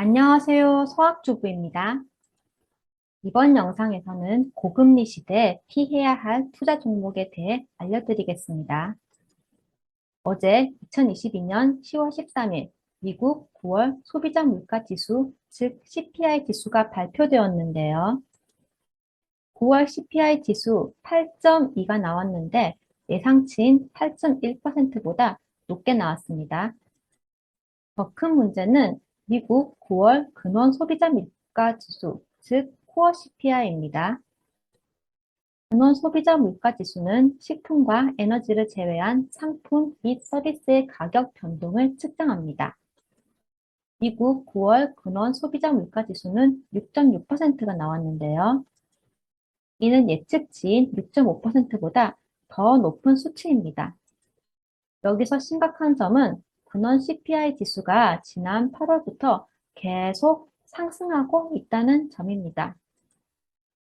안녕하세요. 서학주부입니다. 이번 영상에서는 고금리 시대에 피해야 할 투자 종목에 대해 알려드리겠습니다. 어제 2022년 10월 13일 미국 9월 소비자 물가 지수, 즉 CPI 지수가 발표되었는데요. 9월 CPI 지수 8.2가 나왔는데 예상치인 8.1%보다 높게 나왔습니다. 더 큰 문제는 미국 9월 근원 소비자 물가 지수, 즉 코어 CPI입니다. 근원 소비자 물가 지수는 식품과 에너지를 제외한 상품 및 서비스의 가격 변동을 측정합니다. 미국 9월 근원 소비자 물가 지수는 6.6%가 나왔는데요. 이는 예측치인 6.5%보다 더 높은 수치입니다. 여기서 심각한 점은 근원 CPI 지수가 지난 8월부터 계속 상승하고 있다는 점입니다.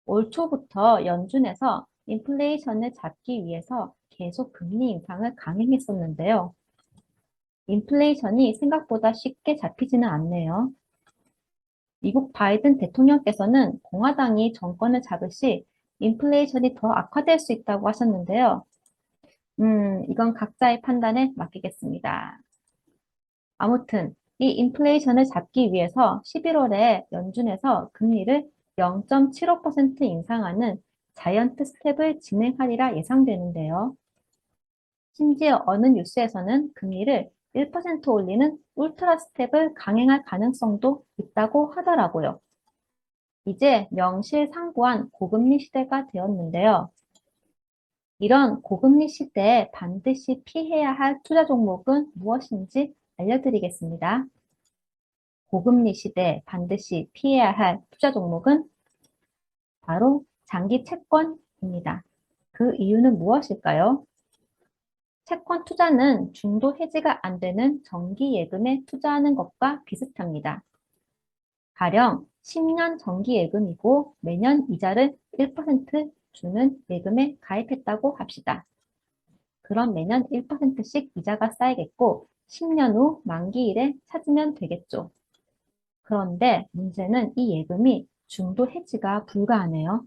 올 초부터 연준에서 인플레이션을 잡기 위해서 계속 금리 인상을 강행했었는데요. 인플레이션이 생각보다 쉽게 잡히지는 않네요. 미국 바이든 대통령께서는 공화당이 정권을 잡을 시 인플레이션이 더 악화될 수 있다고 하셨는데요. 이건 각자의 판단에 맡기겠습니다. 아무튼 이 인플레이션을 잡기 위해서 11월에 연준에서 금리를 0.75% 인상하는 자이언트 스텝을 진행하리라 예상되는데요. 심지어 어느 뉴스에서는 금리를 1% 올리는 울트라 스텝을 강행할 가능성도 있다고 하더라고요. 이제 명실상부한 고금리 시대가 되었는데요. 이런 고금리 시대에 반드시 피해야 할 투자 종목은 무엇인지 알려드리겠습니다. 고금리 시대에 반드시 피해야 할 투자 종목은 바로 장기 채권입니다. 그 이유는 무엇일까요? 채권 투자는 중도 해지가 안 되는 정기 예금에 투자하는 것과 비슷합니다. 가령 10년 정기 예금이고 매년 이자를 1% 주는 예금에 가입했다고 합시다. 그럼 매년 1%씩 이자가 쌓이겠고 10년 후 만기일에 찾으면 되겠죠. 그런데 문제는 이 예금이 중도 해지가 불가하네요.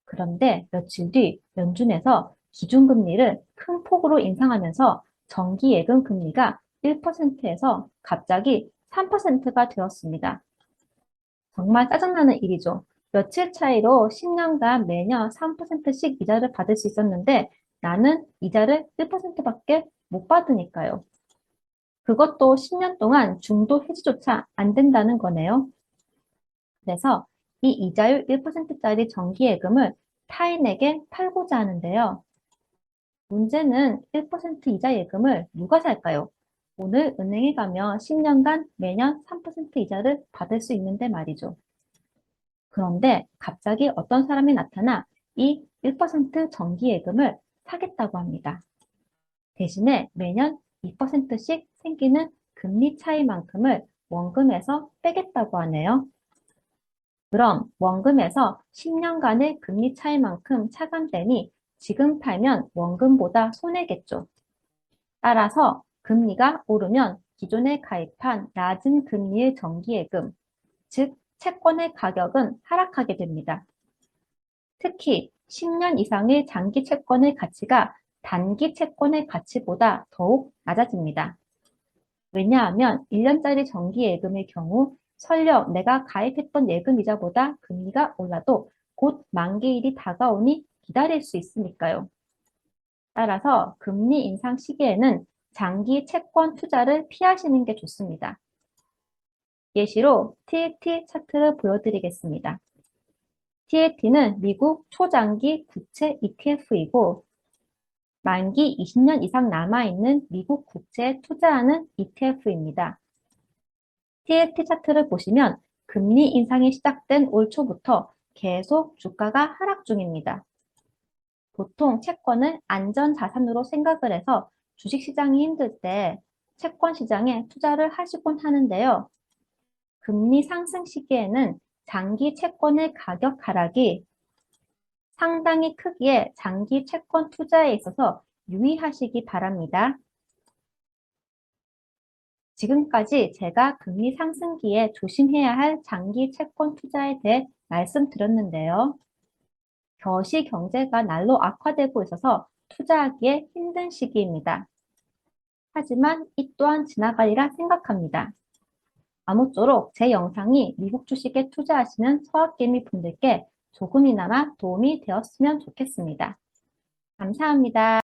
그런데 며칠 뒤 연준에서 기준금리를 큰 폭으로 인상하면서 정기예금 금리가 1%에서 갑자기 3%가 되었습니다. 정말 짜증나는 일이죠. 며칠 차이로 10년간 매년 3%씩 이자를 받을 수 있었는데 나는 이자를 1%밖에 못 받으니까요. 그것도 10년 동안 중도 해지조차 안 된다는 거네요. 그래서 이 이자율 1%짜리 정기예금을 타인에게 팔고자 하는데요. 문제는 1% 이자 예금을 누가 살까요? 오늘 은행에 가면 10년간 매년 3% 이자를 받을 수 있는데 말이죠. 그런데 갑자기 어떤 사람이 나타나 이 1% 정기예금을 사겠다고 합니다. 대신에 매년 2%씩 생기는 금리 차이만큼을 원금에서 빼겠다고 하네요. 그럼 원금에서 10년간의 금리 차이만큼 차감되니 지금 팔면 원금보다 손해겠죠. 따라서 금리가 오르면 기존에 가입한 낮은 금리의 정기예금, 즉 채권의 가격은 하락하게 됩니다. 특히 10년 이상의 장기 채권의 가치가 단기 채권의 가치보다 더욱 낮아집니다. 왜냐하면 1년짜리 정기예금의 경우 설령 내가 가입했던 예금이자보다 금리가 올라도 곧 만기일이 다가오니 기다릴 수 있으니까요. 따라서 금리 인상 시기에는 장기 채권 투자를 피하시는 게 좋습니다. 예시로 TLT 차트를 보여드리겠습니다. TLT는 미국 초장기 국채 ETF이고 만기 20년 이상 남아있는 미국 국채에 투자하는 ETF입니다. TLT 차트를 보시면 금리 인상이 시작된 올 초부터 계속 주가가 하락 중입니다. 보통 채권을 안전자산으로 생각을 해서 주식시장이 힘들 때 채권 시장에 투자를 하시곤 하는데요. 금리 상승 시기에는 장기 채권의 가격 하락이 상당히 크기에 장기 채권 투자에 있어서 유의하시기 바랍니다. 지금까지 제가 금리 상승기에 조심해야 할 장기 채권 투자에 대해 말씀드렸는데요. 겨시 경제가 날로 악화되고 있어서 투자하기에 힘든 시기입니다. 하지만 이 또한 지나가리라 생각합니다. 아무쪼록 제 영상이 미국 주식에 투자하시는 서학개미 분들께 조금이나마 도움이 되었으면 좋겠습니다. 감사합니다.